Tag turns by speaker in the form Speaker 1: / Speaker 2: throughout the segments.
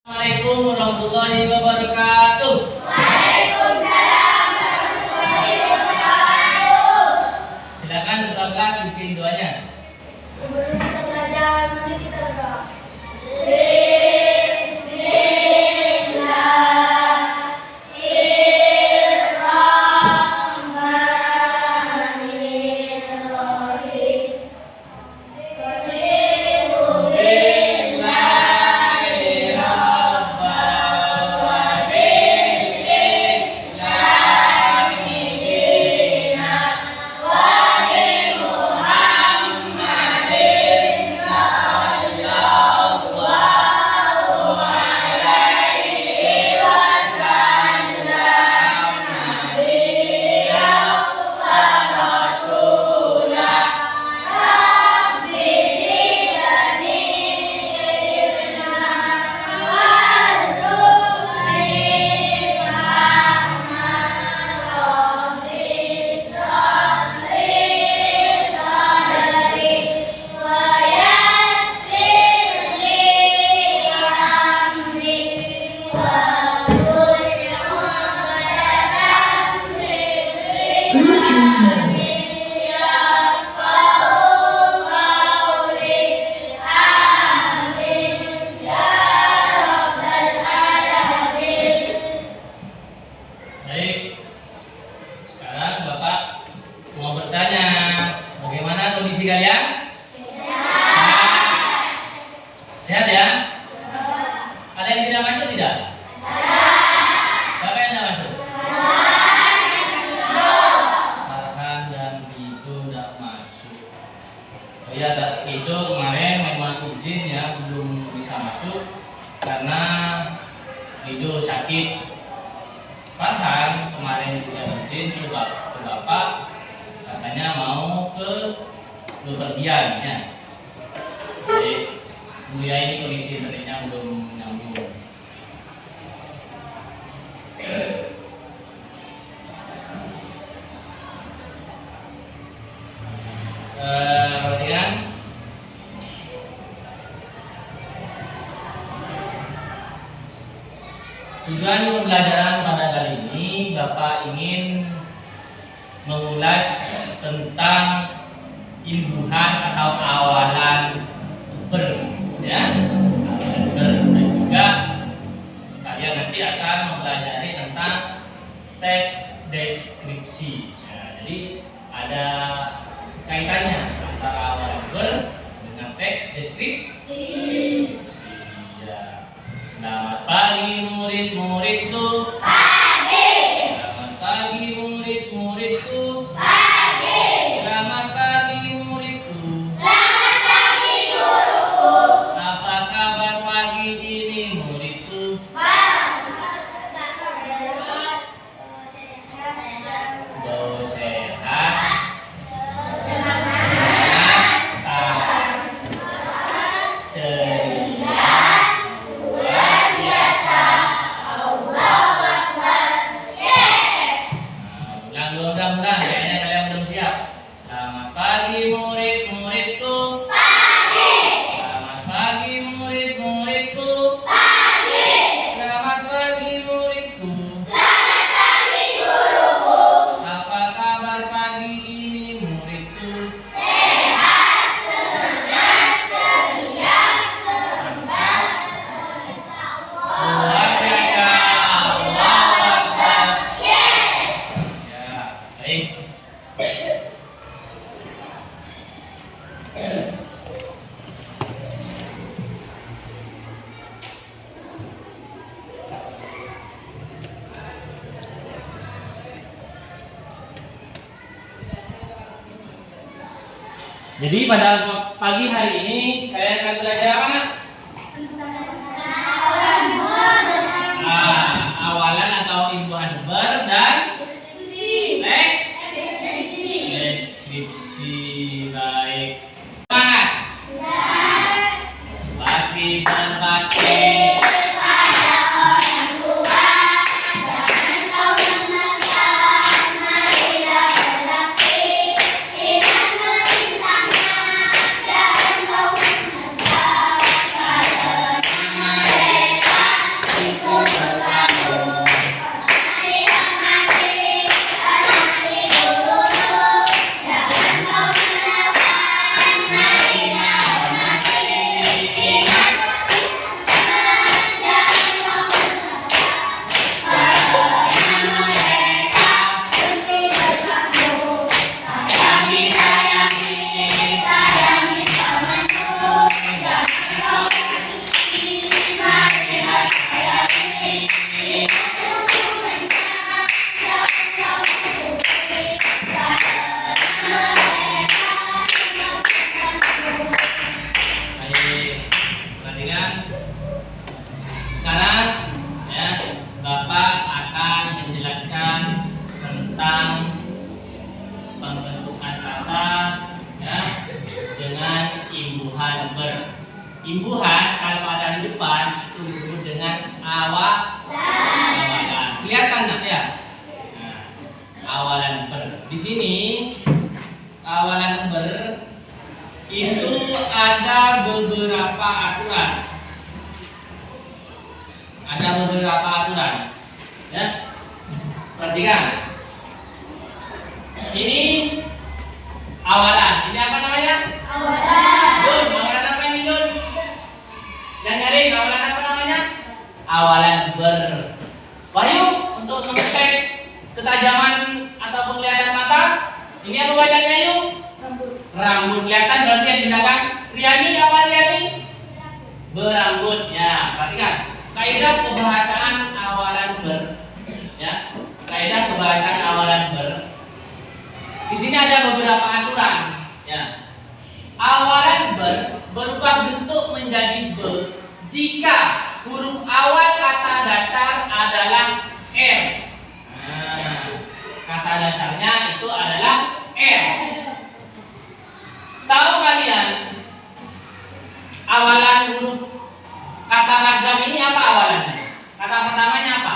Speaker 1: Assalamualaikum warahmatullahi wabarakatuh.
Speaker 2: Waalaikumsalam warahmatullahi wabarakatuh.
Speaker 1: Silakan ketua kelas bikin doanya.
Speaker 2: Sebelum kita belajar, mari kita berdoa.
Speaker 1: Sehat ya? Ada yang tidak masuk tidak? Siapa yang tidak masuk? Farhan dan Bidu tidak masuk. Oh iya, itu kemarin memang izin ya, belum bisa masuk karena Bidu sakit. Farhan kemarin juga izin ke bapak, katanya mau ke bepergian ya. Jadi Buya ini kondisi internetnya belum nyambung. Perhatikan. Tujuan pembelajaran pada kali ini Bapak ingin mengulas tentang imbuhan atau awalan ber. Ya, dan juga kalian nanti akan mempelajari tentang teks deskripsi. Ya, jadi ada kaitannya antara awalan ber dengan teks deskripsi. Ya. Selamat pagi murid-muridku.
Speaker 2: Pagi.
Speaker 1: Selamat pagi murid-muridku.
Speaker 2: Pagi.
Speaker 1: Selamat pagi muridku.
Speaker 2: Selamat pagi guruku.
Speaker 1: Apa kabar pagi ini muridku? Sehat, ceria, luar biasa. Mudah-mudahan kayaknya kalian belum siap. Selamat pagi murid-muridku. Selamat pagi murid-muridku. Selamat pagi muridku. Apa kabar pagi ini muridku? Luar biasa. Allahu Akbar. Ya, baik. Jadi pada pagi hari ini kalian akan belajar apa? Awalan atau imbuhan ber dan teks deskripsi. Baik. Bakti berbakti. Imbuhan kalau ada di depan itu disebut dengan awalan. Kelihatan nggak ya? Nah, awalan ber. Di sini awalan ber itu ada beberapa aturan. Ada beberapa aturan. Ya. Perhatikan. Ini awalan. Ini apa namanya? Jun, awalan apa ini Jun? Yang nyari awalan apa namanya? Awalan ber. Wahyu, untuk mengetes ketajaman atau penglihatan mata, ini apa bacanya yuk? Rambut. Kelihatan berarti yang di belakang. Riani apa Riani? Berambut. Ya, perhatikan. Kaidah kebahasaan awalan ber. Ya, kaidah kebahasaan awalan ber. Di sini ada beberapa aturan. Ya. Awalan ber berubah bentuk menjadi be jika huruf awal kata dasar adalah R. Nah, kata dasarnya itu adalah R. Tahu kalian awalan huruf kata ragam ini apa awalannya? Kata pertamanya apa?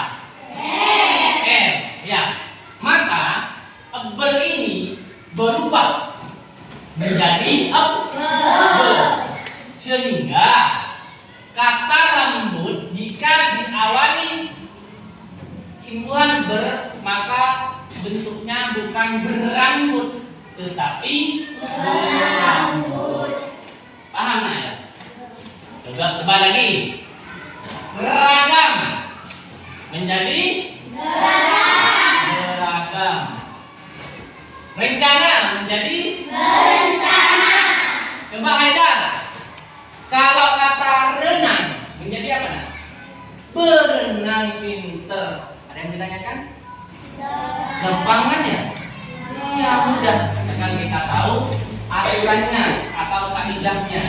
Speaker 1: R. Ya. Maka ber ini berubah menjadi be. Sehingga kata rambut jika diawali imbuhan ber maka bentuknya bukan berambut tetapi berambut. Paham nggak ya? Coba lagi. Beragam menjadi beragam. Rencana menjadi berencana. Coba Haidar. Kalau kata renang menjadi apa nak? Berenang pinter. Ada yang ditanyakan? Gampang kan ya? Iya mudah. Karena kita tahu aturannya atau kaidahnya.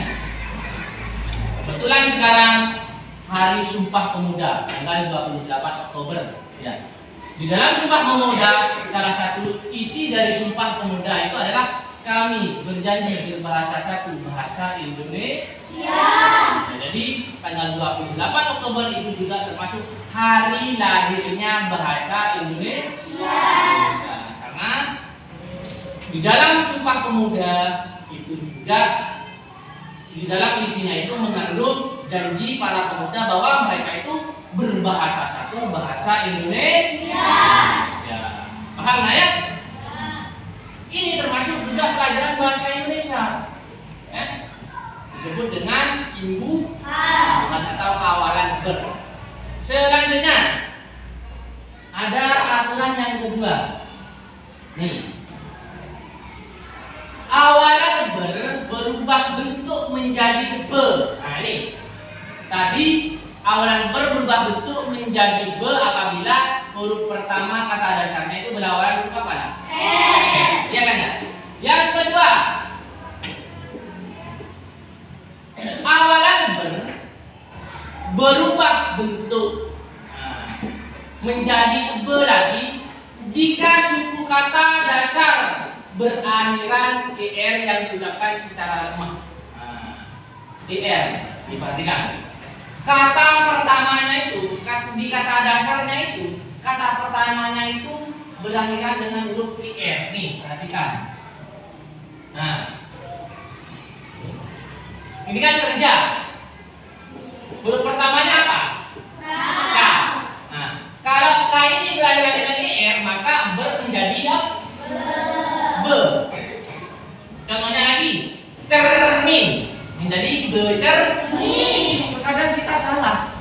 Speaker 1: Kebetulan sekarang Hari Sumpah Pemuda tanggal 28 Oktober. Ya. Di dalam Sumpah Pemuda, salah satu isi dari Sumpah Pemuda itu adalah kami berjanji berbahasa satu bahasa Indonesia. Nah, jadi tanggal 28 Oktober itu juga termasuk hari lahirnya bahasa Indonesia. Karena di dalam Sumpah Pemuda itu juga di dalam isinya itu mengandung janji para pemuda bahwa mereka itu berbahasa satu bahasa Indonesia. Paham nggak ya? Ini termasuk juga pelajaran bahasa Indonesia. Ya. Disebut dengan imbuhan atau awalan ber. Selanjutnya ada aturan yang kedua. Nih. Awalan ber berubah bentuk menjadi be. Nah ini. Tadi awalan ber berubah bentuk menjadi be apabila huruf pertama kata dasarnya itu berawalan huruf apa? Iya kan ya? Yang kedua, awalan ber berubah bentuk menjadi be lagi jika suku kata dasar berakhiran er yang diucapkan secara lemah. Er, diperhatikan. Kata pertamanya itu, di kata dasarnya itu, kata pertamanya itu berakhiran dengan huruf er. Nih, perhatikan. Nah, ini kan kerja. Huruf pertamanya apa? K. Nah, kalau K ini berakhiran dengan er, maka ber menjadi be. Contohnya lagi, cermin menjadi becermin. Kadang kita salah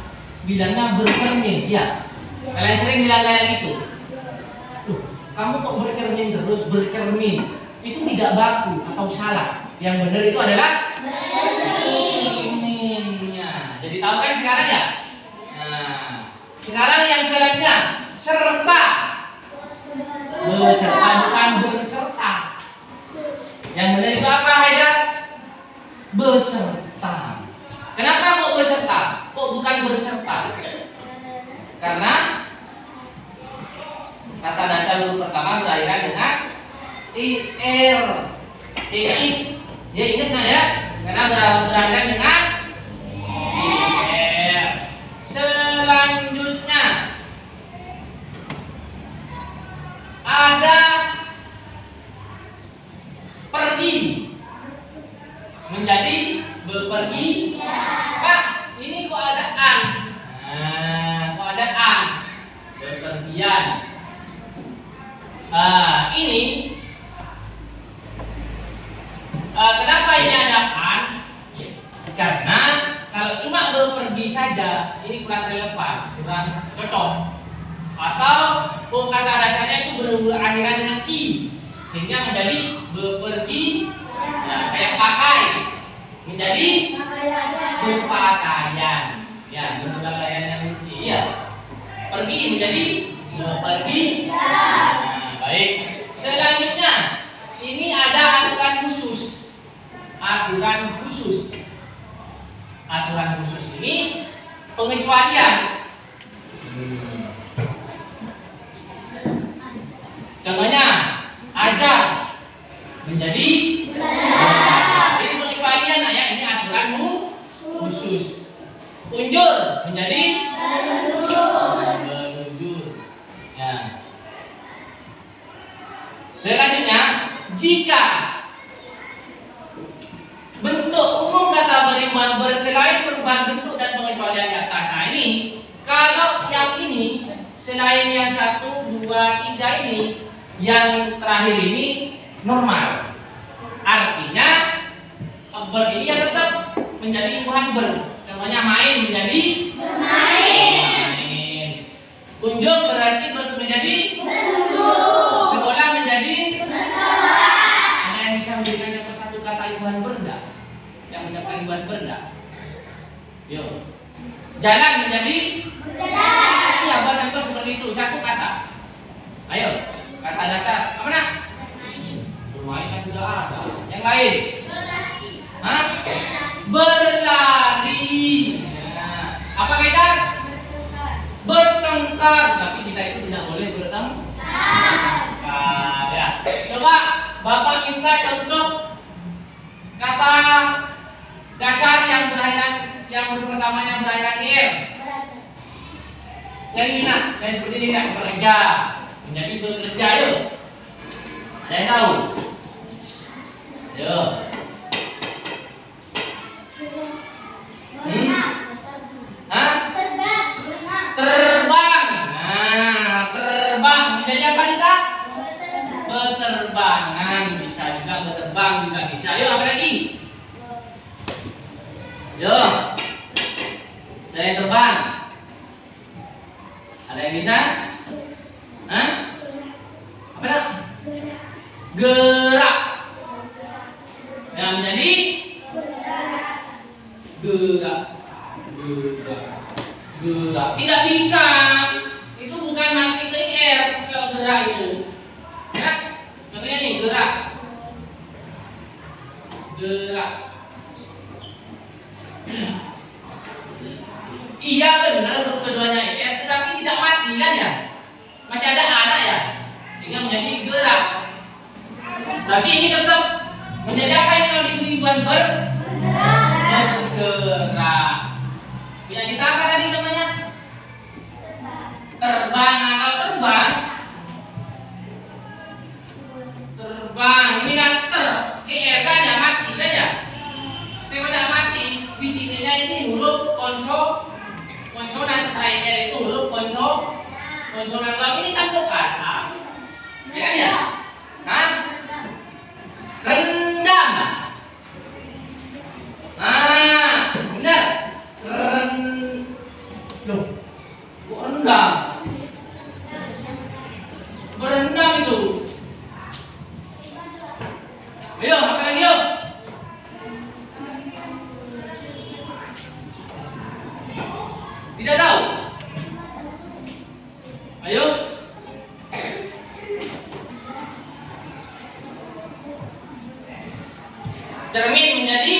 Speaker 1: bilangnya bercermin, ya. Kalian sering bilang kayak gitu. Tuh, kamu kok bercermin terus bercermin? Itu tidak baku atau salah. Yang benar itu adalah bercerminnya. Jadi tahu kan sekarang ya? Nah, sekarang yang selanjutnya serta. Beserta bukan berserta. Yang benar itu apa, Haidar? Beserta. Kenapa kok beserta? Kok bukan berserta? Karena kata dasar huruf pertama berakhiran dengan ir. Ya ingat nggak ya? Karena berakhiran dengan kurang relevan, kurang cocok. Atau kata dasarnya itu berakhiran dengan i, sehingga menjadi bepergi. Nah, kayak pakai menjadi berpakaian. Ya, berpakaian yang iya. Pergi menjadi bepergi. Nah, baik. Selanjutnya, ini ada aturan khusus. Aturan khusus. Aturan khusus ini pengecualian. Contohnya, ajar menjadi jadi pengecualian. Nah, ya, ini aturan khusus. Unjur menjadi menunjur. Ya. Selanjutnya, jika bentuk umum kata beriman berselain perubahan bentuk dan pengecualian di atas. Nah, ini kalau yang ini selain yang 1, 2, 3 ini, yang terakhir ini normal. Artinya verb ini ya tetap menjadi imbuhan verb. Contohnya main menjadi bermain. Kunjung berarti menjadi berkunjung. Sekolah menjadi bersekolah. Ada yang bisa memberikan contoh satu kata imbuhan verb enggak? Yang mendapat imbuhan verb enggak? Yuk. Jalan menjadi berjalan. Iya, contoh seperti itu, satu kata. Ayo, kata dasar apa nak? Bermain kan sudah ada. Yang lain? Hah? Berlari. Nah, apa Kaisar? Bertengkar. Tapi kita itu tidak boleh bertengkar. Ya. Coba Bapak minta contoh kata dasar yang berakhiran, yang huruf pertamanya berakhiran ir. Yang ini nak, yang seperti ini nak, bekerja menjadi bekerja. Yuk. Ada yang tahu? Yuk. Hah? Terbang. Nah, terbang menjadi apa kita? Berterbangan. Bisa juga berterbang juga bisa. Yuk, apa lagi? Yuk. Saya terbang. Ada yang bisa? Hah? Apa nak? Gerak. Yang menjadi gerak. Gerak. Tidak bisa. Itu bukan nanti ke R kalau gerak itu. Ya? Contohnya nih, gerak. Gerak. Iya benar huruf keduanya R, tetapi tidak mati kan ya? Masih ada anak ya? Sehingga menjadi gerak. Tapi ini tetap menjadi apa ini kalau diberi buat bergerak. Yang kita apa tadi namanya? Terbang. Nah, kalau terbang, ini kan kan ya mati kan ya? Saya tidak mati. Di sininya ini huruf konsonan setelah R itu huruf konsonan. Kalau ini kan vokal A. Ya kan ya? Nah, rendam. Ah, benar. Loh, kok rendam? Berendam itu. Ayo, apa lagi yuk? Tidak tahu? Ayo. Cermin menjadi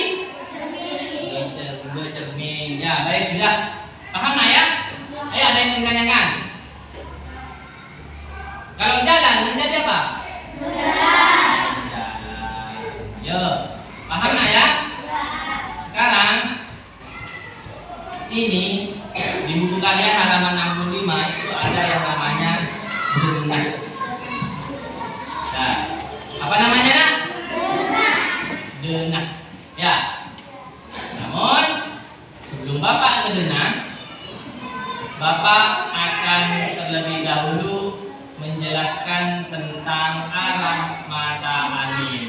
Speaker 1: bercermin. Ya, baik sudah. Paham nggak ya? Ayo, ada yang menanyakan? Kalau jalan menjadi apa? Jalan. Yo, paham nggak ya? Sekarang ini di buku kalian halaman 65 itu ada yang namanya denah. Nah, apa namanya nak? Denah. Ya. Namun sebelum Bapak ke denah, Bapak akan terlebih dahulu menjelaskan tentang arah mata angin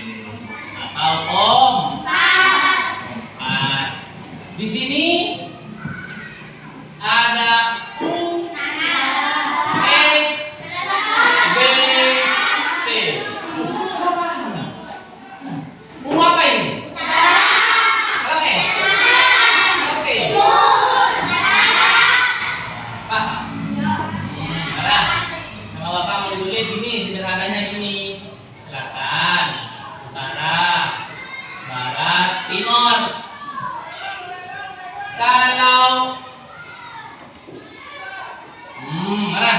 Speaker 1: atau kompas. Di sini ada U, S, B, T. Sudah paham nggak? U apa ini? Oke. Oke. Paham? Nah, sama Bapak mau ditulis gini, sederhananya gini. Selatan, utara, barat, timur. Kalau mana?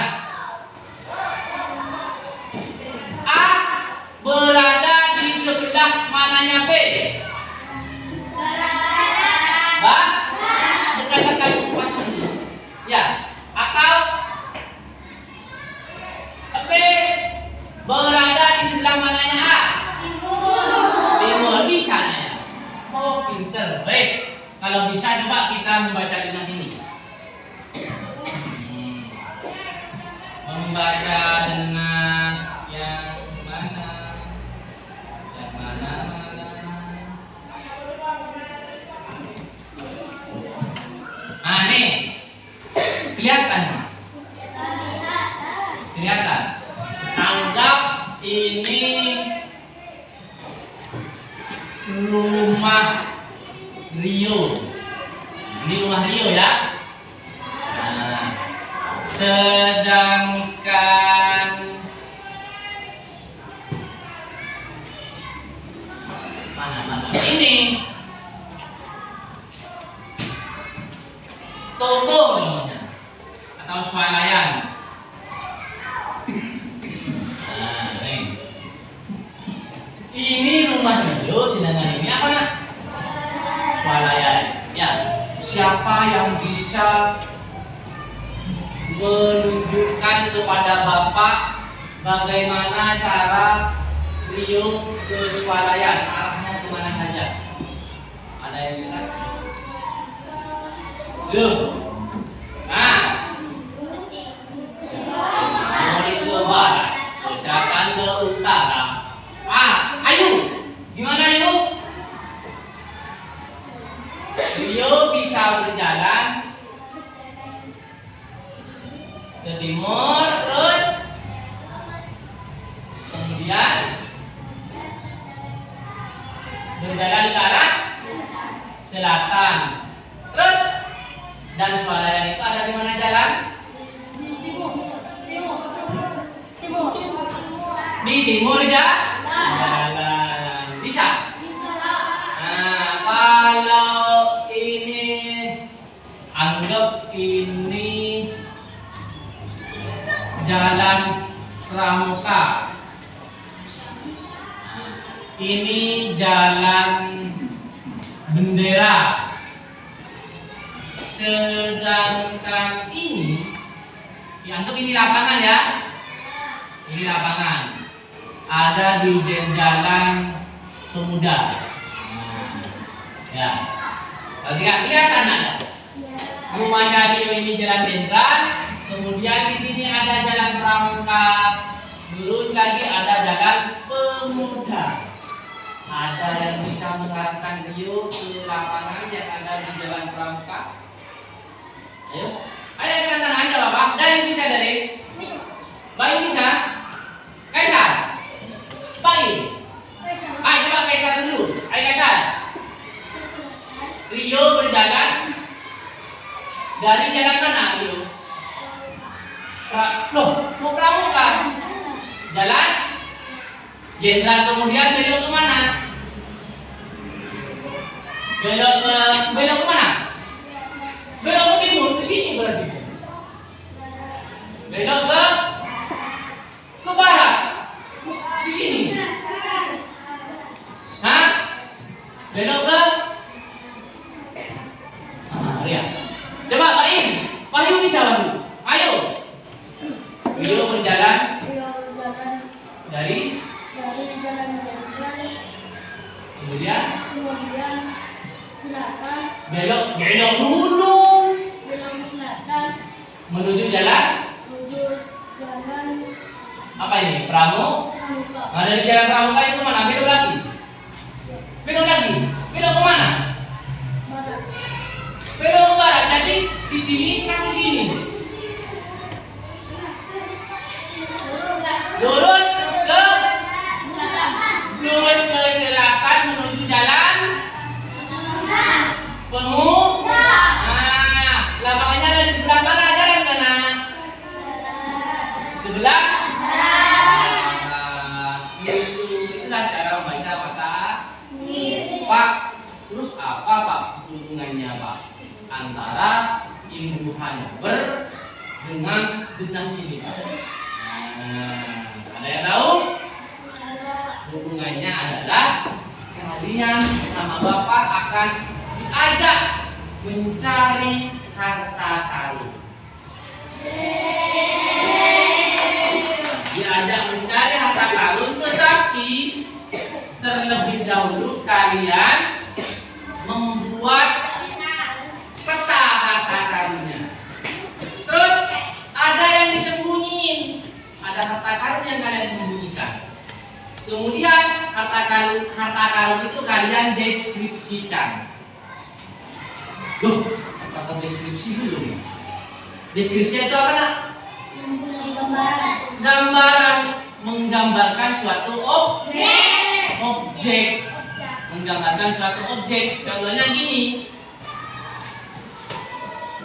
Speaker 1: A berada di sebelah mananya B? Bah? Berdasarkan kupas ini. Ya, atau B berada di sebelah mananya A? Timur. Bisa ya? Oh, pinter. Baik. Kalau bisa coba kita membaca dengan ini. Membaca dengan yang mana? Yang mana? Nah, nih. Kelihatan? Kelihatan. Anggap ini rumah Rio. Ini rumah Rio ya. Nah, sedangkan mana ini Togo namanya atau swalayan. Nah, ini rumah Rio, sedangkan ini apa nak? Swalayan. Ya, siapa yang bisa menunjukkan kepada Bapak bagaimana cara Rio ke swalayan, arahnya kemana saja? Ada yang bisa? Yuk. Nah, dari ke barat, misalkan ke utara. Ayo, gimana Ayu? Rio bisa berjalan ke timur, terus kemudian berjalan ke arah selatan, terus dan swalayan itu ada di mana jalan? Di timur ya? Jalan. Bisa? Nah, kalau ini anggap ini jalan Pramuka. Ini jalan Bendera. Sedangkan ini dianggap ini lapangan ya. Ini lapangan. Ada di jalan Pemuda. Ya. Kalau tidak kelihatan ada. Rumahnya Rio ini jalan Jenderal. Kemudian di sini ada jalan Pramuka. Lurus lagi ada jalan Pemuda. Ada yang bisa mengarahkan Rio ke lapangan yang ada di jalan Pramuka? Ayo, ayo dengan tangan Anda Bapak. Dan yang bisa dari Baik bisa? Kaisar? Baik. Ayo coba Kaisar dulu. Ayo Kaisar. Rio berjalan dari jalan mana Rio? Loh, mau Pramuka. Jalan Jenderal, kemudian belok ke mana? Belok ke mana? Belok ke timur, ke sini berarti. Belok ke barat. Di sini. Hah? Belok ke lihat. Coba Baim. Wahyu bisa Wahyu. Ayo. Rio berjalan dari
Speaker 2: jalan
Speaker 1: kemudian
Speaker 2: selatan,
Speaker 1: belok dulu
Speaker 2: belok ke selatan,
Speaker 1: menuju jalan apa ini?
Speaker 2: Pramuka.
Speaker 1: Nah, dari jalan Pramuka itu kemana? Belok lagi. Belok lagi. Belok kemana?
Speaker 2: Barat.
Speaker 1: Belok ke barat. Jadi di sini dengan benang ini. Nah, ada yang tahu? Hubungannya adalah kalian sama bapak akan diajak mencari harta karun. Diajak mencari harta karun, tetapi terlebih dahulu kalian membuat peta harta karunnya. Terus ada yang disembunyiin, ada harta karun yang kalian sembunyikan. Kemudian harta karun itu kalian deskripsikan. Loh, kata deskripsi dulu. Deskripsi itu apa nak?
Speaker 2: Mempunyai gambaran.
Speaker 1: Gambaran, menggambarkan suatu objek. Menggambarkan suatu objek. Contohnya gini.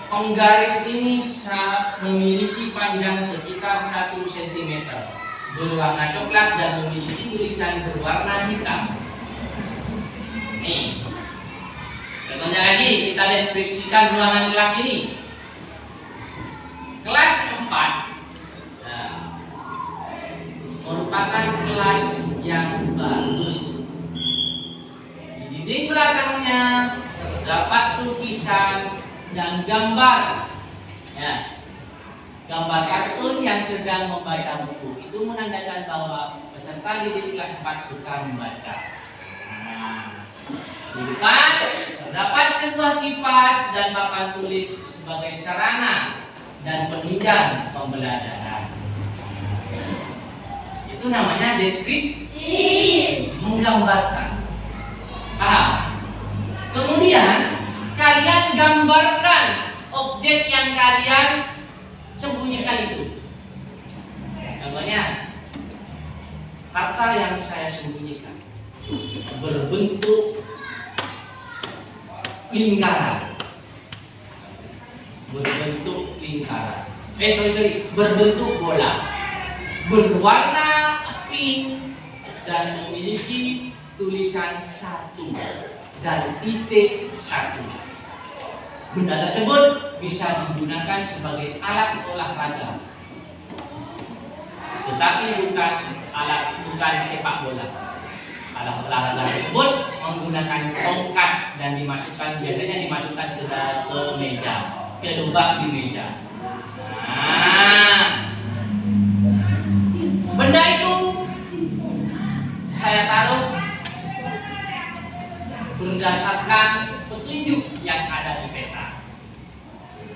Speaker 1: Penggaris ini memiliki panjang sekitar 1 cm, berwarna coklat dan memiliki tulisan berwarna hitam. Nih, contohnya lagi kita deskripsikan ruangan kelas ini. Kelas 4 merupakan kelas yang bagus. Di dinding belakangnya terdapat lukisan dan gambar, ya, gambar kartun yang sedang membaca buku. Itu menandakan bahwa peserta didik kelas 4 suka membaca. Nah, di depan terdapat sebuah kipas dan papan tulis sebagai sarana dan penunjang pembelajaran. Itu namanya deskripsi, menggambarkan. Paham? Kemudian kalian gambarkan objek yang kalian sembunyikan itu. Contohnya, harta yang saya sembunyikan berbentuk lingkaran. Berbentuk bola, berwarna pink dan memiliki tulisan 1 dan titik 1. Benda tersebut bisa digunakan sebagai alat olahraga, tetapi bukan sepak bola. Alat olahraga tersebut menggunakan tongkat dan biasanya dimasukkan ke meja, ke lubang di meja. Nah, benda itu saya taruh berdasarkan petunjuk yang ada di peta.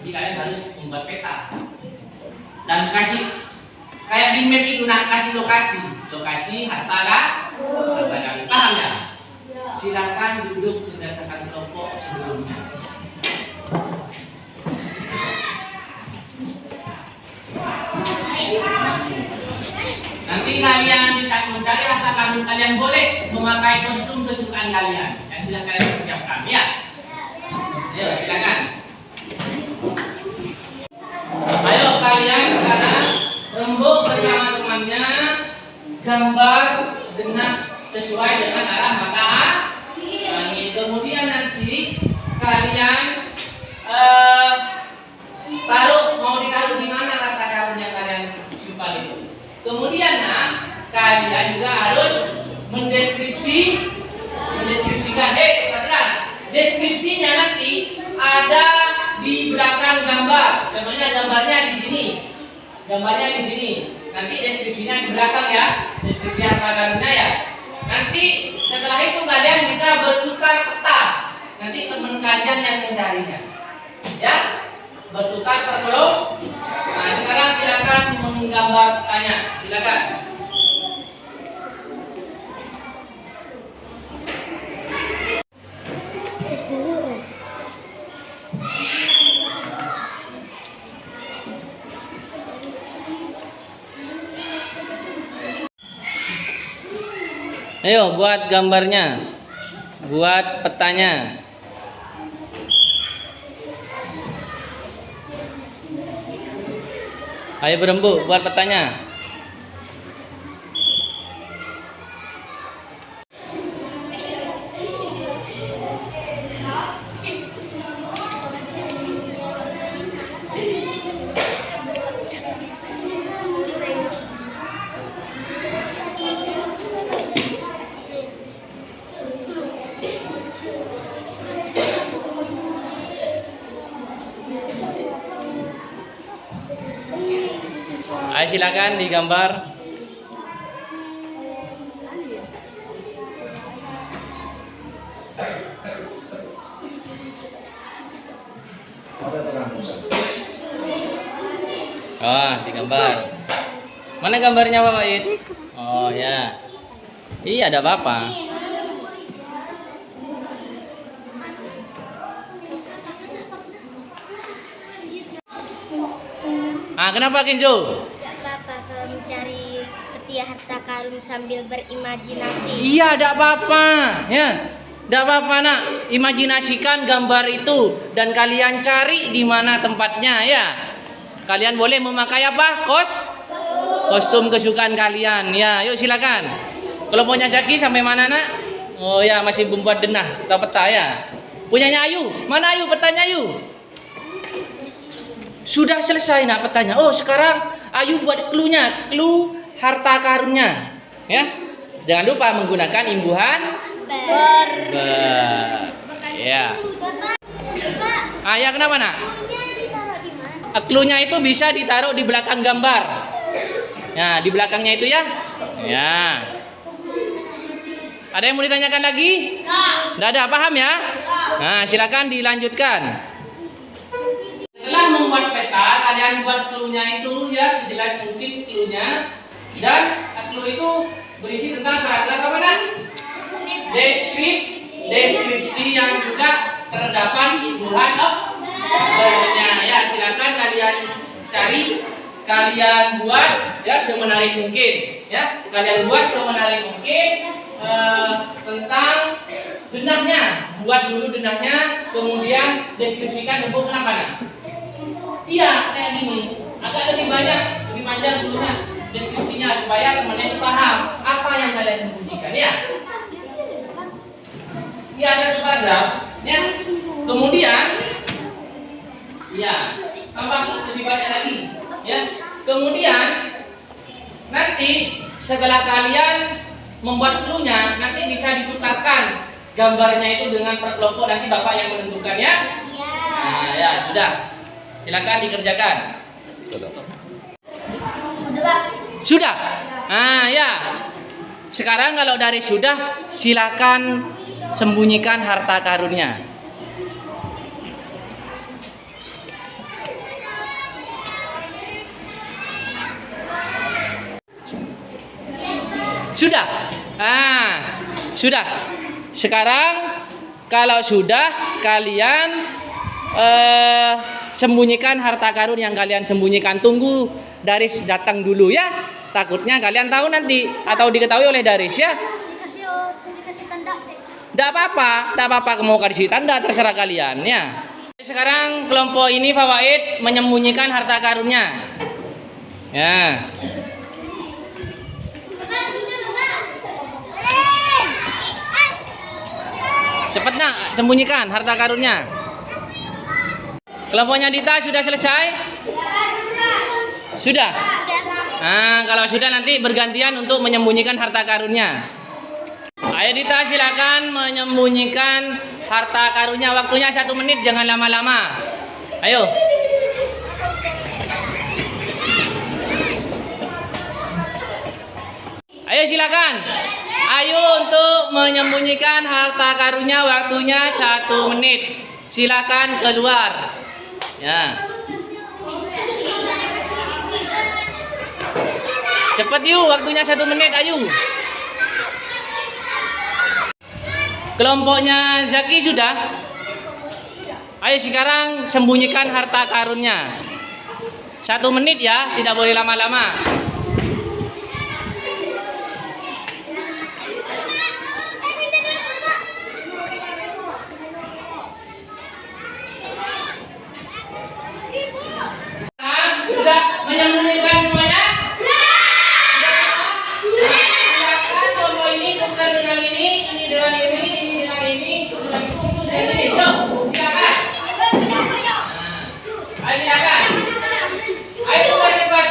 Speaker 1: Jadi kalian harus membuat peta dan kasih kayak di map itu, kasih lokasi harta karun. Paham ya? Silakan duduk berdasarkan kelompok sebelumnya. Nanti kalian bisa mencari harta karun, kalian boleh memakai kostum kesukaan kalian yang sudah kalian persiapkan, ya. Ayo silakan. Ayo kalian sekarang rembuk bersama temannya, gambar dengan sesuai dengan arah mata angin. Kemudian nanti kalian mau ditaruh di mana harta karun yang kalian simpan itu. Kemudian kalian juga harus mendeskripsikan. Perhatikan, deskripsinya nanti ada di belakang gambar. Contohnya gambarnya di sini. Nanti deskripsinya di belakang ya. Deskripsi harta karunnya ya. Nanti setelah itu kalian bisa bertukar peta. Nanti teman kalian yang mencarinya. Ya, bertukar per kelompok. Nah, sekarang silakan menggambar petanya. Silakan. Ayo buat gambarnya, buat petanya. Ayo berembuk buat petanya. Ayo silakan digambar. Oh, digambar. Mana gambarnya Pak Wahid? Oh ya. Iya, ada apa-apa. Ah, kenapa Kenzo?
Speaker 2: Gak apa-apa kalau mencari peti harta karun sambil berimajinasi.
Speaker 1: Iya, tidak apa-apa. Ya, tidak apa-apa nak. Imajinasikan gambar itu dan kalian cari di mana tempatnya ya. Kalian boleh memakai apa? Kostum kesukaan kalian. Ya, yuk silakan. Kelompoknya Zaki sampai mana nak? Oh ya, masih membuat denah atau peta ya. Punyanya Ayu. Mana Ayu? Petanya Ayu. Sudah selesai nak petanya. Oh, sekarang Ayu buat clue-nya. Clue harta karunnya. Ya. Jangan lupa menggunakan imbuhan ber. Ya. Ah, ya kenapa nak? Clue-nya itu bisa ditaruh di belakang gambar. Ya, di belakangnya itu ya. Ya. Ada yang mau ditanyakan lagi? Tidak ada, paham ya? Nah, silakan dilanjutkan. Setelah membuat peta, kalian buat clue-nya itu ya sejelas mungkin clue-nya. Dan clue itu berisi tentang paragraf apa nak? Deskripsi yang juga terdapat imbuhan bernya. Ya, silakan kalian cari, kalian buat ya semenarik mungkin. Ya, kalian buat semenarik mungkin. Tentang denahnya, buat dulu denahnya, kemudian deskripsikan bentuk kenapa nak? Iya, kayak gini, agak lebih banyak, lebih panjang dulunya deskripsinya supaya teman-teman itu paham apa yang kalian sembunyikan ya. Iya, satu paragraf, ya. Kemudian, ya, tambah lebih banyak lagi, ya. Kemudian nanti setelah kalian membuat clue-nya, nanti bisa ditukarkan gambarnya itu dengan per kelompok, nanti Bapak yang menentukan ya. Nah, ya sudah. Silakan dikerjakan. Sudah. Nah, ya. Sekarang kalau dari sudah, silakan sembunyikan harta karunnya. Sudah. Ah, sudah. Sekarang kalau sudah kalian sembunyikan harta karun yang kalian sembunyikan. Tunggu Daris datang dulu ya. Takutnya kalian tahu nanti atau diketahui oleh Daris ya.
Speaker 2: Dikasih tanda.
Speaker 1: Tidak apa-apa, tidak apa-apa mau kasih tanda terserah kalian ya. Sekarang kelompok ini Fawaid menyembunyikan harta karunnya. Ya. Cepat nak, sembunyikan harta karunnya. Kelompoknya Dita sudah selesai? Sudah? Nah, kalau sudah nanti bergantian untuk menyembunyikan harta karunnya. Ayo Dita silakan menyembunyikan harta karunnya. Waktunya 1 menit, jangan lama-lama. Ayo. Ayo silakan. Ayo untuk menyembunyikan harta karunnya, waktunya 1 menit. Silakan keluar. Ya. Cepat yuk, waktunya 1 menit, ayo. Kelompoknya Zaki sudah? Ayo sekarang sembunyikan harta karunnya. 1 menit ya, tidak boleh lama-lama. Sudah menyembunyikan semuanya? Sudah. Silakan contoh ini tukar dengan ini dengan ini, ini dengan ini, dengan ini. Silakan. Ayo silakan. Ayo tukar cepat.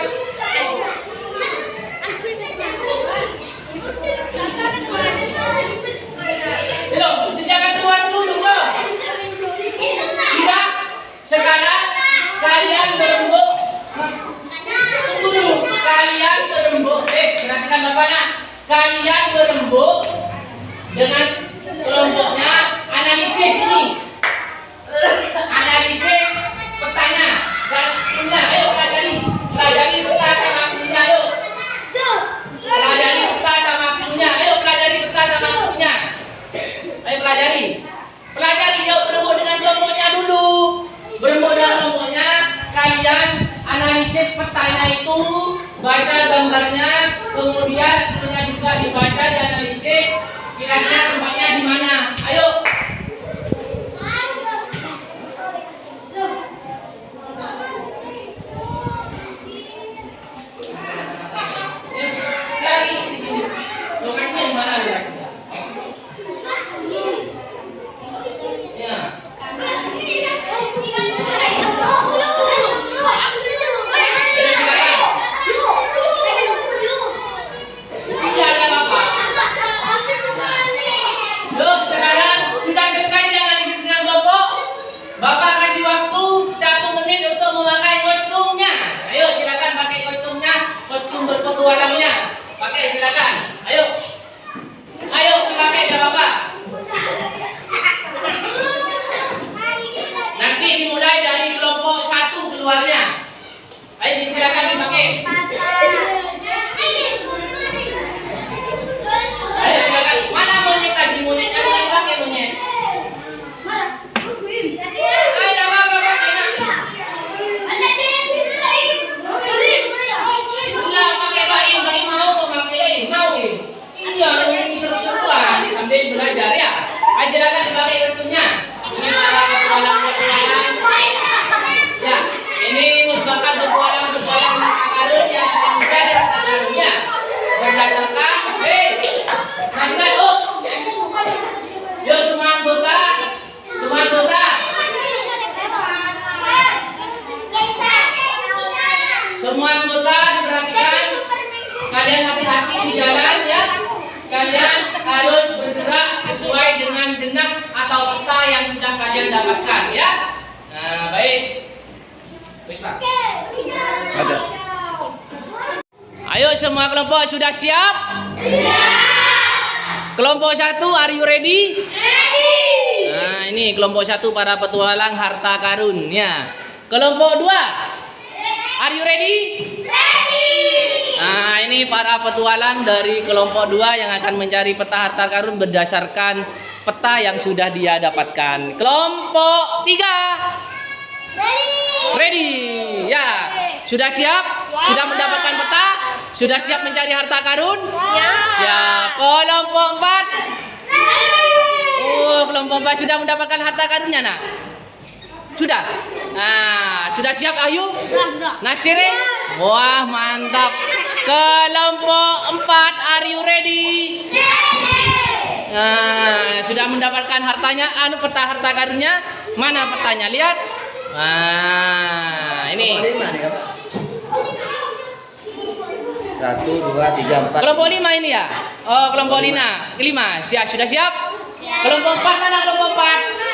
Speaker 1: gambarnya, kemudian tentunya juga dibaca, dianalisis, kira-kira tempatnya di mana. Ayo. Cari di sini. Lokasinya di mana lokasinya? Ya. Iya, ada Bapak. Loh, sekarang sudah selesai dianalisis dengan kelompok. Bapak kasih waktu 1 menit untuk memakai kostumnya. Ayo, silakan pakai kostumnya, kostum berpetualangnya. Pakai, silakan. Ayo. Ayo, dipakai ya Bapak. Nanti dimulai dari kelompok 1 keluarnya. Ayo, silakan dipakai. Ayo, silakan. Mana monyet tadi? Monyetnya mau dipakai monyet. Ayo, Bapak pakai. Lah, pakai bayi mau pakai mau. Iya, ini seru-seruan. Sambil belajar ya. Ayo, silakan dipakai kostumnya. Ini para petualang-petualang. Ya, ini merupakan petualang-petualang harta karun yang akan mencari harta karunnya berdasarkan sangat yuk semua anggota diperhatikan. Kalian hati-hati di jalan ya. Kalian harus bergerak sesuai dengan genap atau peta yang sudah kalian dapatkan ya. Nah, baik. Wis, Pak.
Speaker 3: Ada.
Speaker 1: Ayo semua kelompok sudah siap? Kelompok 1, are you ready? Nah, ini kelompok 1 para petualang harta karun ya. Kelompok 2, are you ready? Nah, ini para petualang dari kelompok 2 yang akan mencari peta harta karun berdasarkan peta yang sudah dia dapatkan. Kelompok 3, ready? Ya. Sudah siap? Sudah mendapatkan peta? Sudah siap mencari harta karun? Ya. Kelompok 4. Oh, kelompok 4 sudah mendapatkan harta karunnya, nak? Sudah? Nah, sudah siap Ayu?
Speaker 2: Sudah.
Speaker 1: Nasirin? Wah, mantap. Kelompok 4, are you ready? Nah, sudah mendapatkan hartanya, peta harta karunnya. Mana petanya? Lihat. Nah, ini.
Speaker 3: Kelompok 5 nih, Pak. 1, 2, 3, 4.
Speaker 1: Kelompok 5 ini ya? Oh, kelompok 5. Siap, sudah siap? Kelompok 4 mana kelompok 4?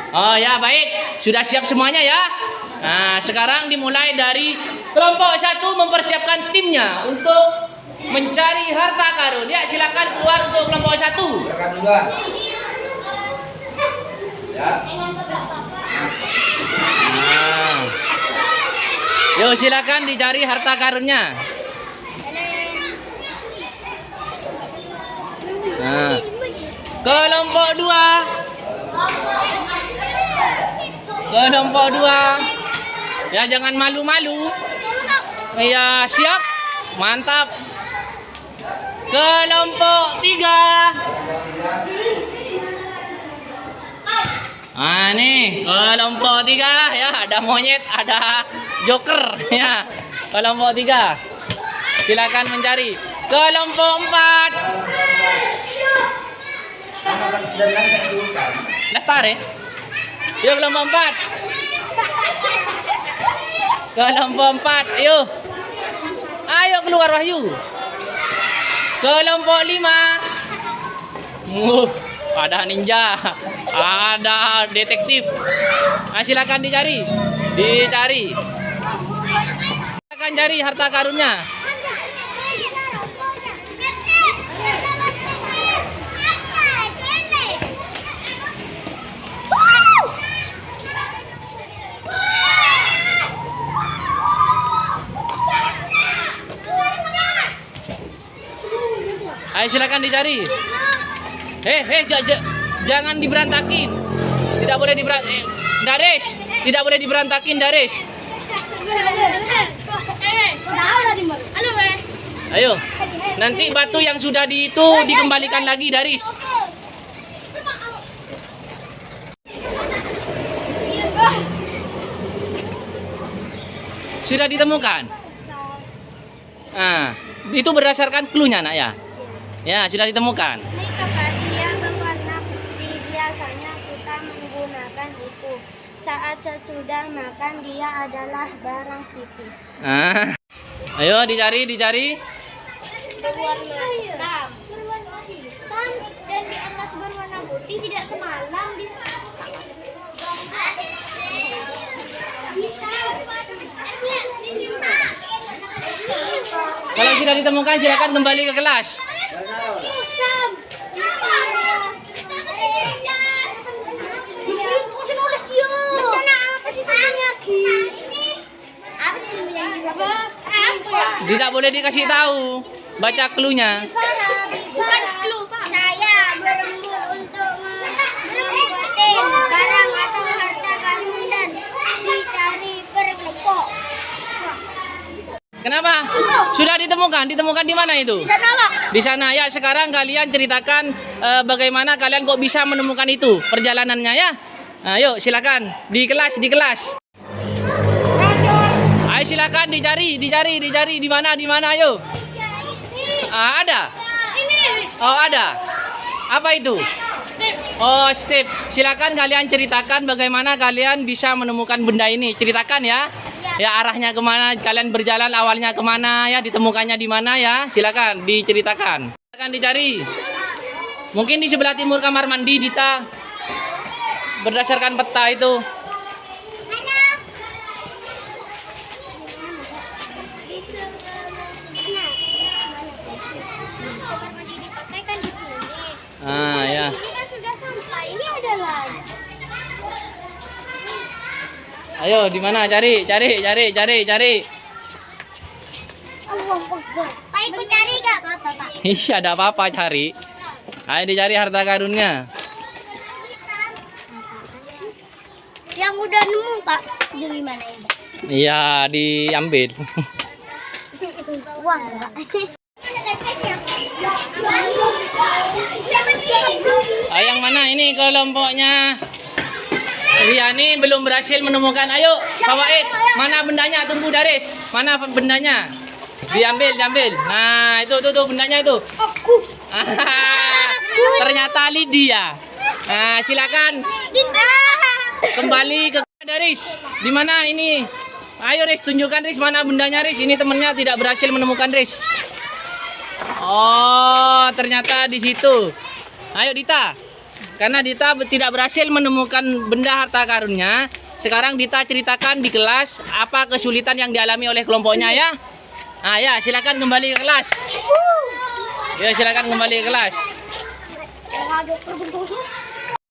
Speaker 1: Oh ya, baik. Sudah siap semuanya ya? Nah, sekarang dimulai dari kelompok 1 mempersiapkan timnya untuk mencari harta karun. Ya, silakan keluar untuk kelompok 1.
Speaker 3: Rekam duluan. Ya.
Speaker 1: Nah. Yuk, silakan dicari harta karunnya. Nah. Kelompok 2. Kelompok 2. Ya, jangan malu-malu. Ya, siap. Mantap. Kelompok 3. Ah, nih, kelompok 3 ya, ada monyet, ada joker ya. Kelompok 3. Silakan mencari. Kelompok 4. Dastar ya. Yuk kelompok 4. Kelompok 4, yuk. Ayo keluar Wahyu. Kelompok 5. Ada ninja, ada detektif. Nah, silakan dicari. Silakan cari harta karunnya. Ayo silakan dicari. Jangan diberantakin. Tidak boleh diberantakin. Dares, tidak boleh diberantakin, Dares. Ayo. Nanti batu yang sudah itu dikembalikan lagi, Daris. Sudah ditemukan? Nah, itu berdasarkan clue-nya, nak ya? Ya, sudah ditemukan.
Speaker 2: Ini kakak dia berwarna putih. Biasanya kita menggunakan itu. Saat sesudah makan dia adalah barang tipis.
Speaker 1: Nah, ayo dicari.
Speaker 2: Berwarna hitam. Berwarna hitam dan di atas berwarna putih tidak semalam di
Speaker 1: Kalau sudah ditemukan silakan kembali ke kelas. Tidak boleh dikasih tahu. Baca clue-nya.
Speaker 2: Bukan clue, Pak. Saya berembur untuk membuatin barang atau harta karun dan dicari berkelompok.
Speaker 1: Kenapa? Sudah ditemukan. Ditemukan di mana itu?
Speaker 2: Di sana, Pak.
Speaker 1: Di sana ya. Sekarang kalian ceritakan bagaimana kalian kok bisa menemukan itu perjalanannya ya. Ayo silakan di kelas. Ayo silakan dicari di mana ayo. Ada. Oh ada. Apa itu? Oh step. Silakan kalian ceritakan bagaimana kalian bisa menemukan benda ini. Ceritakan ya. Ya arahnya kemana? Kalian berjalan awalnya kemana ya? Ditemukannya di mana ya? Silakan diceritakan. Silakan dicari. Mungkin di sebelah timur kamar mandi Dita. Berdasarkan peta itu. Ah ya.
Speaker 2: Ini kan sudah sampai. Ini ada lagi.
Speaker 1: Ayo di mana? Cari.
Speaker 2: Allah Akbar. Pak ikut cari gak apa-apa, Pak?
Speaker 1: Iya, ada apa-apa cari. Ayo dicari harta karunnya.
Speaker 2: Yang udah nemu, Pak. Jadi mana ini?
Speaker 1: Iya, diambil.
Speaker 2: Uang, Pak.
Speaker 1: Yang mana ini kelompoknya? Riani belum berhasil menemukan. Ayo, Fawaid. Mana bendanya? Tunggu Daris. Mana bendanya? Diambil. Nah, itu bendanya itu.
Speaker 2: Aku.
Speaker 1: Ternyata Lydia. Nah, silakan kembali ke Daris. Di mana ini? Ayo Riz, tunjukkan Riz mana bendanya Riz. Ini temennya tidak berhasil menemukan Riz. Oh, ternyata di situ. Ayo Dita. Karena Dita tidak berhasil menemukan benda harta karunnya, sekarang Dita ceritakan di kelas apa kesulitan yang dialami oleh kelompoknya ya. Ah ya, silakan kembali ke kelas. Ya, silakan kembali ke kelas.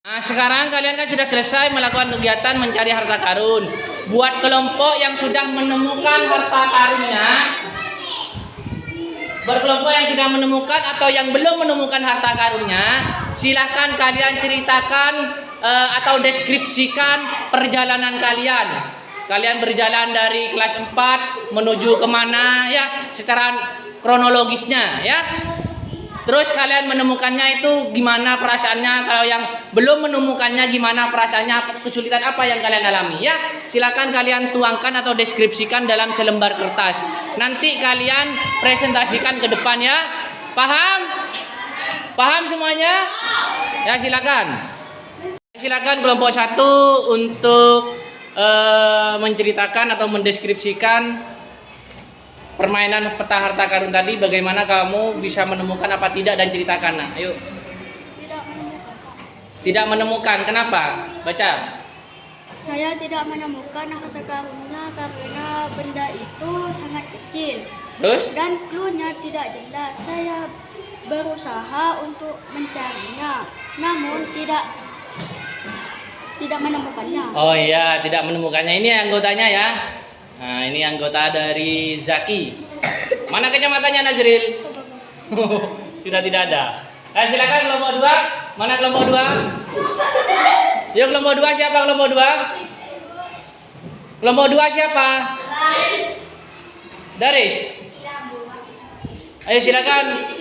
Speaker 1: Nah, sekarang kalian kan sudah selesai melakukan kegiatan mencari harta karun. Buat kelompok yang sudah menemukan harta karunnya, berkelompok yang sudah menemukan atau yang belum menemukan harta karunnya, silahkan kalian ceritakan atau deskripsikan perjalanan kalian. Kalian berjalan dari kelas 4 menuju kemana ya, secara kronologisnya ya. Terus kalian menemukannya itu gimana perasaannya, kalau yang belum menemukannya gimana perasaannya, kesulitan apa yang kalian alami ya. Silakan kalian tuangkan atau deskripsikan dalam selembar kertas. Nanti kalian presentasikan ke depan ya. Paham? Paham semuanya? Ya silakan. Silakan kelompok 1 untuk menceritakan atau mendeskripsikan permainan peta harta karun tadi, bagaimana kamu bisa menemukan apa tidak dan ceritakan. Nah, ayo.
Speaker 2: Tidak menemukan, Pak.
Speaker 1: Tidak menemukan. Kenapa? Baca.
Speaker 2: Saya tidak menemukan harta karunnya karena benda itu sangat kecil.
Speaker 1: Terus?
Speaker 2: Dan clue-nya tidak jelas. Saya berusaha untuk mencarinya, namun tidak menemukannya.
Speaker 1: Oh iya, tidak menemukannya. Ini anggotanya ya. Nah, ini anggota dari Zaki. Mana kecamatannya Nazril? Sudah tidak ada. Silakan kelompok 2. Mana kelompok 2? Yuk kelompok 2 siapa kelompok 2? Kelompok 2 siapa? Daris. Ayo silakan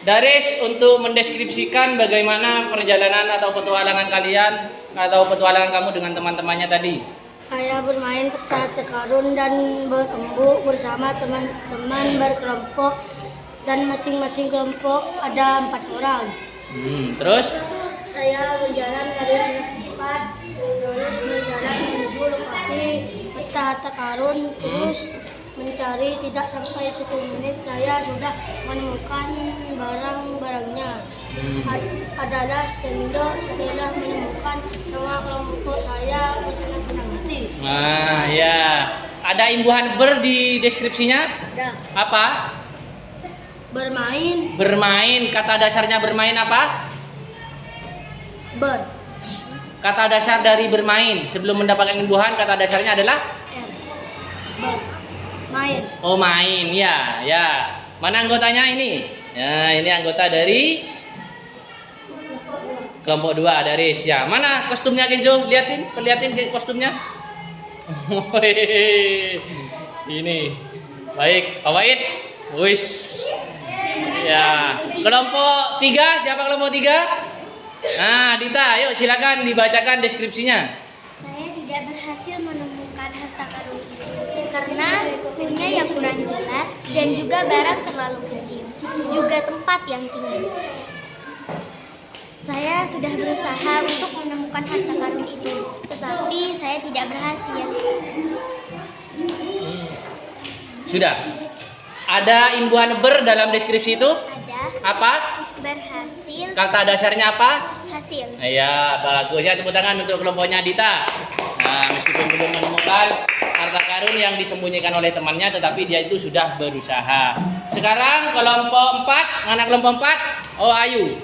Speaker 1: Daris untuk mendeskripsikan bagaimana perjalanan atau petualangan kalian atau petualangan kamu dengan teman-temannya tadi.
Speaker 2: Saya bermain peta karun dan berembuk bersama teman-teman berkelompok dan masing-masing kelompok ada 4 orang.
Speaker 1: Terus?
Speaker 2: Saya berjalan dari atas tempat, terus berjalan menuju lokasi peta harta karun, terus mencari tidak sampai 1 menit saya sudah menemukan barang-barangnya. Adalah sendok. Setelah menemukan semua kelompok saya bersenang-senang hati.
Speaker 1: Nah, ya. Ada imbuhan ber di deskripsinya?
Speaker 2: Ada.
Speaker 1: Apa?
Speaker 2: Bermain.
Speaker 1: Bermain. Kata dasarnya bermain apa?
Speaker 2: Ber.
Speaker 1: Kata dasar dari bermain sebelum mendapatkan imbuhan kata dasarnya adalah
Speaker 2: Ber. Main.
Speaker 1: oh main, ya, ya. Mana anggotanya ini? Ya, ini anggota dari kelompok 2 Daris. Ya, mana kostumnya Kenzo? Perlihatin kostumnya. Ini. Baik, Fawaid. Wis. Ya, kelompok 3, siapa kelompok 3? Nah, Dita, ayo silakan dibacakan deskripsinya.
Speaker 2: Saya tidak berhasil menemukan harta karun itu karena punya yang kurang jelas dan juga barang terlalu kecil, juga tempat yang tinggi. Saya sudah berusaha untuk menemukan harta karun itu, tetapi saya tidak berhasil.
Speaker 1: Sudah. Ada imbuhan ber dalam deskripsi itu?
Speaker 2: Ada.
Speaker 1: Apa?
Speaker 2: Berhasil.
Speaker 1: Kata dasarnya apa?
Speaker 2: Hasil.
Speaker 1: Ya, bagus ya, tepuk tangan untuk kelompoknya Dita. Nah, meskipun belum menemukan harta karun yang disembunyikan oleh temannya, tetapi dia itu sudah berusaha. Sekarang kelompok 4, mana kelompok 4? Oh, Ayu.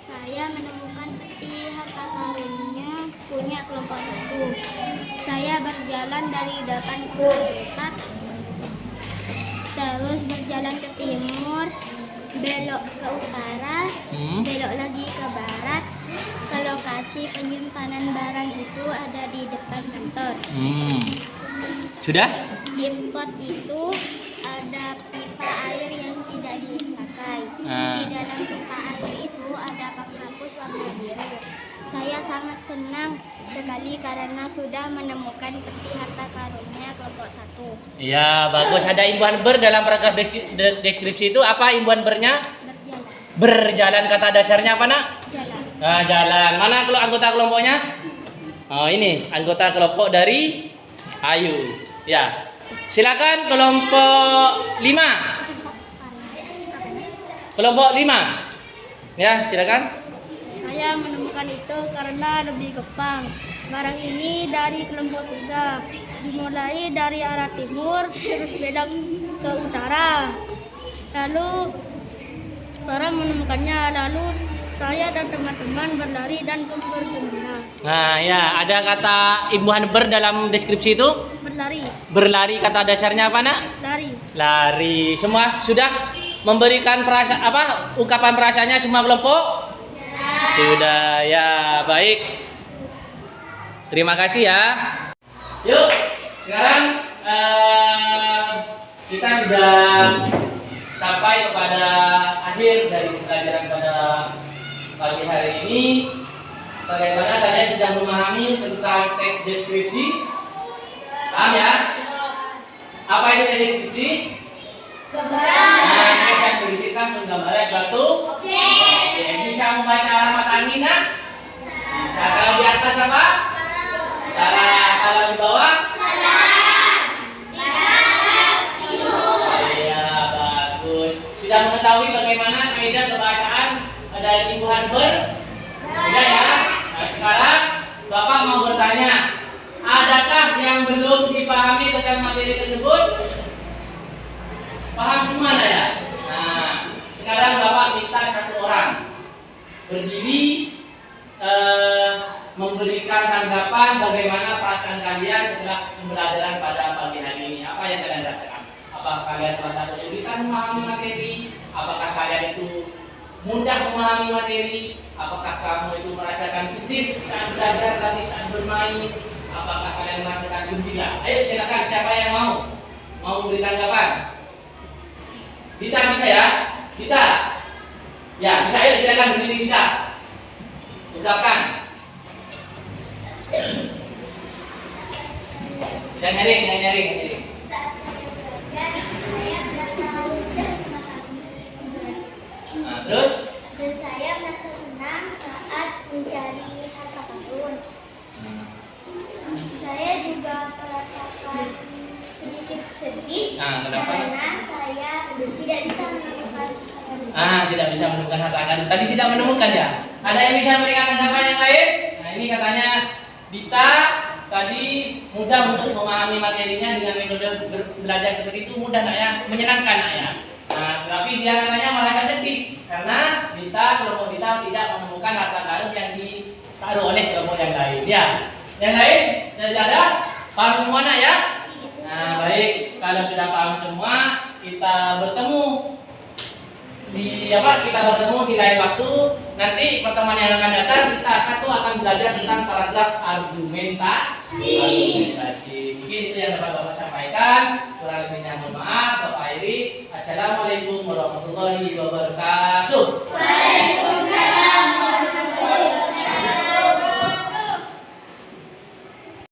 Speaker 2: Saya menemukan peti harta karunnya punya kelompok 1. Saya berjalan dari depan ke selatan, terus berjalan ke timur, belok ke utara, belok lagi ke barat. Ke lokasi penyimpanan barang itu ada di depan kantor.
Speaker 1: Sudah?
Speaker 2: Di pot itu ada pipa air yang tidak dipakai. Di dalam pipa air itu ada penghapus warna biru. Saya sangat senang sekali karena sudah menemukan peti harta karunnya kelompok 1.
Speaker 1: Iya, bagus. Ada imbuhan ber dalam paragraf deskripsi itu. Apa imbuhan bernya?
Speaker 2: Berjalan.
Speaker 1: Berjalan, kata dasarnya apa, Nak?
Speaker 2: Jalan.
Speaker 1: Nah, jalan. Mana kalau anggota kelompoknya? Oh, ini anggota kelompok dari Ayu. Ya. Silakan kelompok 5. Kelompok 5. Ya, silakan.
Speaker 2: Saya menemukan itu karena lebih gampang. Barang ini dari kelompok 3. Dimulai dari arah timur, terus belok ke utara. Lalu orang menemukannya, lalu saya dan teman-teman berlari dan bergembira.
Speaker 1: Nah, ya, ada kata imbuhan ber dalam deskripsi itu?
Speaker 2: Berlari.
Speaker 1: Berlari, kata dasarnya apa, Nak?
Speaker 2: Lari.
Speaker 1: Lari. Semua sudah memberikan ungkapan perasaannya semua kelompok? Sudah, ya, baik. Terima kasih ya. Yuk, sekarang kita sudah sampai kepada akhir dari pembelajaran pada pagi hari ini. Bagaimana kalian sudah memahami tentang teks deskripsi? Paham ya? Apa itu teks deskripsi? Nah, teks yang berisikan penggambaran suatu objek. Bisa membaca alamat angin, nah? Bisa. Kalau di atas apa? Kalau di bawah? Iya, bagus. Sudah mengetahui bagaimana kaidah kebahasaan dari imbuhan ber? Sudah ya? Nah, sekarang Bapak mau bertanya, adakah yang belum dipahami tentang materi tersebut? Paham semua ya? Nah, sekarang Bapak minta 1 orang berdiri memberikan tanggapan bagaimana perasaan kalian setelah pembelajaran pada pagi hari ini. Apa yang kalian rasakan? Apakah kalian merasa kesulitan memahami materi? Apakah kalian itu mudah memahami materi? Apakah kamu itu merasakan sedih saat belajar tapi saat bermain? Apakah kalian merasakan gembira? Ayo silakan, siapa yang mau memberi tanggapan? Dita bisa ya? Dita. Ya, bisa, ayo silakan berdiri Dita. Ucapkan. Jangan nyaring. Nah, terus?
Speaker 2: Dan saya merasa senang saat mencari harta karun. Saya juga merasakan sedikit sedih
Speaker 1: Kenapa?
Speaker 2: karena saya tidak bisa menemukan harta karun.
Speaker 1: Tidak bisa menemukan harta karun. Tadi tidak menemukan ya? Ada yang bisa memberikan tanggapan yang lain? Nah, ini katanya Dita tadi mudah untuk memahami materinya dengan metode belajar seperti itu, mudah nak ya, menyenangkan nak ya. Nah, tetapi dia katanya merasa sedih karena kelompok Dita tidak menemukan harta karun yang ditaruh oleh kelompok yang lain. Ya, yang lain sudah ada? Paham semua nak ya? Nah, baik, kalau sudah paham semua, kita bertemu di lain waktu. Nanti pertemuan yang akan datang kita akan belajar tentang paragraf argumentasi. Mungkin itu yang dapat Bapak sampaikan. Kurang lebihnya mohon maaf. Bapak akhiri. Assalamualaikum warahmatullahi wabarakatuh.